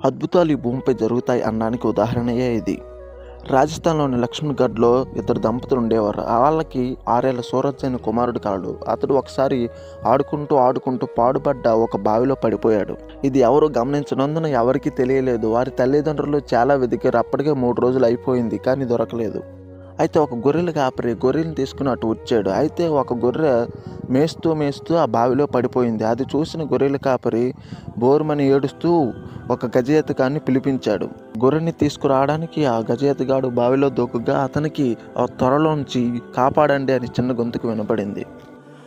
అద్భుతాలు ఈ భూమిపై జరుగుతాయి అనడానికి ఉదాహరణయే ఇది. రాజస్థాన్లోని లక్ష్మణ్గఢ్లో ఇద్దరు దంపతులు ఉండేవారు. వాళ్ళకి 6 ఏళ్ల సూరజ్ అనే కుమారుడు కలడు. అతడు ఒకసారి ఆడుకుంటూ పాడుపడ్డ ఒక బావిలో పడిపోయాడు. ఇది ఎవరు గమనించనందున ఎవరికీ తెలియలేదు. వారి తల్లిదండ్రులు చాలా వెతికారు. అప్పటికే 3 రోజులు అయిపోయింది, కానీ దొరకలేదు. అయితే ఒక గొర్రెల కాపరి గొర్రెలను తీసుకుని అటు వచ్చాడు. అయితే ఒక గొర్రె మేస్తూ ఆ బావిలో పడిపోయింది. అది చూసిన గొర్రెల కాపరి బోరుమని ఏడుస్తూ ఒక గజేతగాన్ని పిలిపించాడు. గొర్రెని తీసుకురావడానికి ఆ గజేతగాడు బావిలో దూకుగా అతనికి ఆ త్వరలోంచి కాపాడండి అని చిన్న గొంతుకు వినపడింది.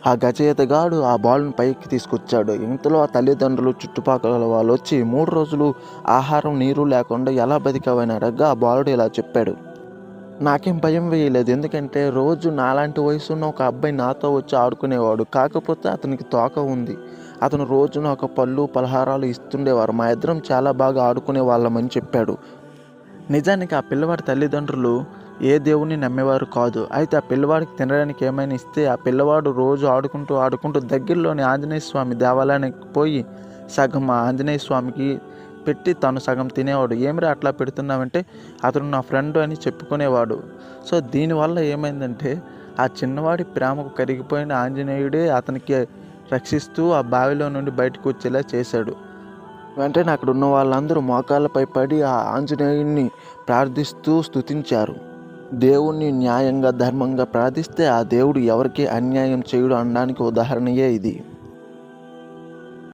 ఆ గజేతగాడు ఆ బాలుని పైకి తీసుకొచ్చాడు. ఇంతలో ఆ తల్లిదండ్రులు చుట్టుపక్కల వాళ్ళు వచ్చి 3 రోజులు ఆహారం నీరు లేకుండా ఎలా బతికావని అడగగా ఆ బాలుడు ఇలా చెప్పాడు: నాకేం భయం వేయలేదు, ఎందుకంటే రోజు నాలాంటి వయసున్న ఒక అబ్బాయి నాతో వచ్చి ఆడుకునేవాడు. కాకపోతే అతనికి తోక ఉంది. అతను రోజు నాకు పళ్ళు పలహారాలు ఇస్తుండేవారు. మా ఇద్దరం చాలా బాగా ఆడుకునే వాళ్ళమని చెప్పాడు. నిజానికి ఆ పిల్లవాడి తల్లిదండ్రులు ఏ దేవుణ్ణి నమ్మేవారు కాదు. అయితే ఆ పిల్లవాడికి తినడానికి ఏమైనా ఇస్తే ఆ పిల్లవాడు రోజు ఆడుకుంటూ దగ్గరలోని ఆంజనేయ స్వామి దేవాలయానికి పోయి సగం ఆ ఆంజనేయ స్వామికి పెట్టి తను సగం తినేవాడు. ఏమిరా అట్లా పెడుతున్నావంటే అతను నా ఫ్రెండ్ అని చెప్పుకునేవాడు. సో దీనివల్ల ఏమైందంటే ఆ చిన్నవాడి ప్రేమకు కరిగిపోయిన ఆంజనేయుడే అతనికి రక్షిస్తూ ఆ బావిలో నుండి బయటకు వచ్చేలా చేశాడు. వెంటనే అక్కడ ఉన్న వాళ్ళందరూ మోకాళ్ళపై పడి ఆ ఆంజనేయుడిని ప్రార్థిస్తూ స్తుతించారు. దేవుణ్ణి న్యాయంగా ధర్మంగా ప్రార్థిస్తే ఆ దేవుడు ఎవరికీ అన్యాయం చేయడు అనడానికి ఉదాహరణయే ఇది.